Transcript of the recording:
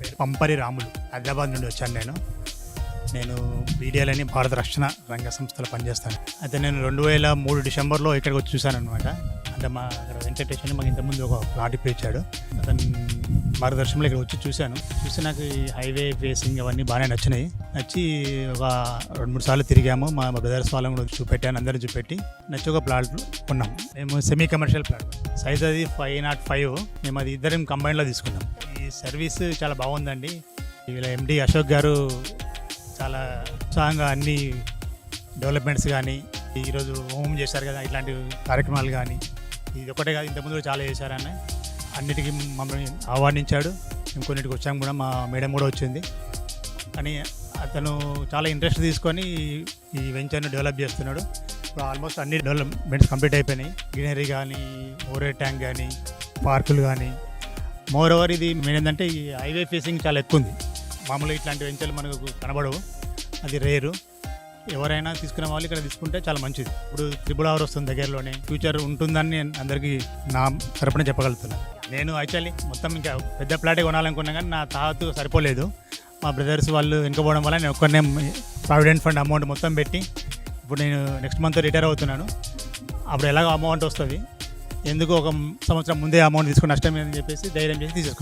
పేరు పంపరి రాములు. హైదరాబాద్ నుండి వచ్చాను నేను బీడీఎల్ భారత రక్షణ రంగ సంస్థలో పనిచేస్తాను. అయితే నేను 2003 డిసెంబర్లో ఇక్కడికి వచ్చి చూశాను అనమాట. అంటే మా అక్కడ వెంకటేశ్వర మాకు ఇంతకుముందు ఒక ప్లాట్ ఇప్పించాడు. అతను మార్గదర్శనంలో ఇక్కడ వచ్చి చూసి నాకు ఈ హైవే ఫేసింగ్ అవన్నీ బాగానే నచ్చి ఒక 2-3 సార్లు తిరిగాము. మా బ్రదర్స్ వాళ్ళని కూడా చూపెట్టాను, అందరిని చూపెట్టి నచ్చి ఒక ప్లాట్ కొన్నాం. మేము సెమీ కమర్షియల్ ప్లాట్, సైజ్ అది 505. మేము అది ఇద్దరం కంబైన్లో తీసుకున్నాం. ఈ సర్వీస్ చాలా బాగుందండి. వీళ్ళ ఎండి అశోక్ గారు చాలా ఉత్సాహంగా అన్ని డెవలప్మెంట్స్ కానీ, ఈరోజు హోమ్ చేశారు కదా, ఇట్లాంటి కార్యక్రమాలు కానీ, ఇది ఒకటే కాదు ఇంతకుముందు కూడా చాలా చేశారని అన్నిటికీ మమ్మల్ని ఆహ్వానించాడు. మేము కొన్నిటికి వచ్చాము కూడా, మా మేడం కూడా వచ్చింది. కానీ అతను చాలా ఇంట్రెస్ట్ తీసుకొని ఈ వెంచర్ను డెవలప్ చేస్తున్నాడు. ఇప్పుడు ఆల్మోస్ట్ అన్ని డెవలప్మెంట్స్ కంప్లీట్ అయిపోయినాయి. గ్రీనరీ కానీ, ఓవర్ ట్యాంక్ కానీ, పార్కులు కానీ. మోర్ ఓవర్ ఇది మెయిన్ ఏంటంటే ఈ హైవే ఫేసింగ్ చాలా ఎక్కువ ఉంది. మామూలుగా ఇట్లాంటి వెంచర్లు మనకు కనబడవు, అది రేరు. ఎవరైనా తీసుకునే వాళ్ళు ఇక్కడ తీసుకుంటే చాలా మంచిది. ఇప్పుడు త్రిపుల్ వస్తుంది దగ్గరలోనే, ఫ్యూచర్ ఉంటుందని నేను అందరికీ నా తరపున చెప్పగలుగుతున్నాను. నేను యాక్చువల్లీ మొత్తం ఇంకా పెద్ద ప్లాటే కొనాలనుకున్నా కానీ నా తాతు సరిపోలేదు. మా బ్రదర్స్ వాళ్ళు వెనుకపోవడం వల్ల నేను ఒక్కనే ప్రావిడెంట్ ఫండ్ అమౌంట్ మొత్తం పెట్టి, ఇప్పుడు నేను నెక్స్ట్ మంత్ రిటైర్ అవుతున్నాను. అప్పుడు ఎలాగో అమౌంట్ వస్తుంది, ఎందుకు ఒక సంవత్సరం ముందే అమౌంట్ తీసుకుని నష్టం అని చెప్పేసి ధైర్యం చేసి తీసేసుకున్నాను.